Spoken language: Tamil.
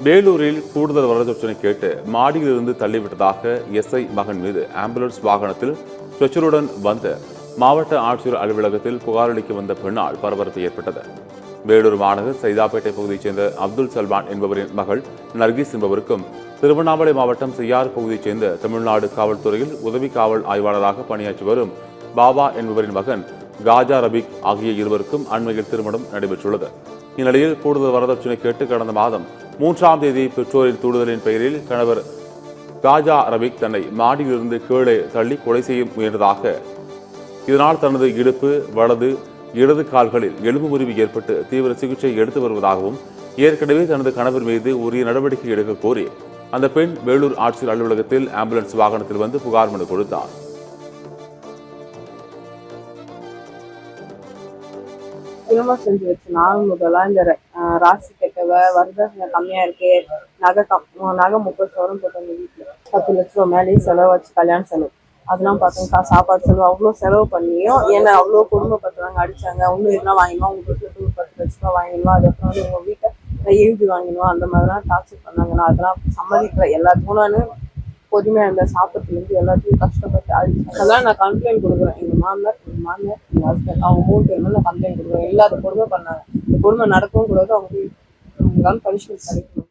வேலூரில் கூடுதல் வரதட்சணை கேட்டு மாடியிலிருந்து தள்ளிவிட்டதாக எஸ்ஐ மகன் மீது ஆம்புலன்ஸ் வாகனத்தில் ஸ்ட்ரெச்சருடன் வந்த மாவட்ட ஆட்சியர் அலுவலகத்தில் புகாரளிக்க வந்த பெண்ணால் பரபரப்பு ஏற்பட்டது. வேலூர் மாநகர் சைதாப்பேட்டை பகுதியைச் சேர்ந்த அப்துல் சல்மான் என்பவரின் மகள் நர்கிஸ் என்பவருக்கும் திருவண்ணாமலை மாவட்டம் செய்யாறு பகுதியைச் சேர்ந்த தமிழ்நாடு காவல்துறையில் உதவி காவல் ஆய்வாளராக பணியாற்றி வரும் பாபா என்பவரின் மகன் காஜா ரபிக் ஆகிய இருவருக்கும் அண்மையில் திருமணம் நடைபெற்றுள்ளது. இந்நிலையில் கூடுதல் வரதட்சணை கேட்டு கடந்த மாதம் 3ஆம் தேதி பெற்றோரின் தூண்டுதலின் பெயரில் கணவர் காஜா ரபிக் தன்னை மாடியிலிருந்து கீழே தள்ளி கொலை செய்ய முயன்றதாக, இதனால் தனது இடுப்பு, வலது, இடது கால்களில் எலும்பு முறிவு ஏற்பட்டு தீவிர சிகிச்சை எடுத்து வருவதாகவும், ஏற்கனவே தனது கணவர் மீது உரிய நடவடிக்கை எடுக்க கோரி அந்த பெண் வேலூர் ஆட்சியர் அலுவலகத்தில் ஆம்புலன்ஸ் வாகனத்தில் வந்து புகார் மனு கொடுத்தார். திரும்ப செஞ்சு வச்சு நாள் முதலா இந்த ராசி கெட்டவ வரதட்சணை கம்மியா இருக்கு, நகை 30 சவரம் போட்டாங்க, வீட்டுல 10 லட்ச ரூபா மேலேயே செலவு வச்சு கல்யாண செலவு அதெல்லாம் பார்த்தோம்க்கா. சாப்பாடு செலவு அவ்வளோ செலவு பண்ணியும் ஏன்னா அவ்வளோ குடும்பப்படுத்துறாங்க, அடிச்சாங்க. இன்னும் எதுனா வாங்கிடுவோம், உங்க வீட்டுல 10 லட்ச ரூபா வாங்கிடுவோம், அதுக்கப்புறம் வந்து உங்க வீட்டை எழுதி வாங்கிடுவோம், அந்த மாதிரிலாம் டார்ச்சர் பண்ணாங்க. நான் அதெல்லாம் சம்மதிக்கல. எல்லாத்துக்கும் நான் பொறுமையா இருந்த சாப்பிட்றதுலேருந்து எல்லாத்தையும் கஷ்டப்பட்டு அடிச்சு அதெல்லாம் நான் கம்ப்ளைண்ட் கொடுக்குறேன். எங்க மாமனார், எங்க ஹஸ்பண்ட், அவங்க 3 பேர் மேல நான் கம்ப்ளைண்ட் கொடுக்குறேன். இல்லாத கொடுமை பண்ணாங்க. இந்த கொடுமை நடக்கவும் கூடாது. அவங்களுக்கு பனிஷ்மெண்ட் கிடைக்கணும்.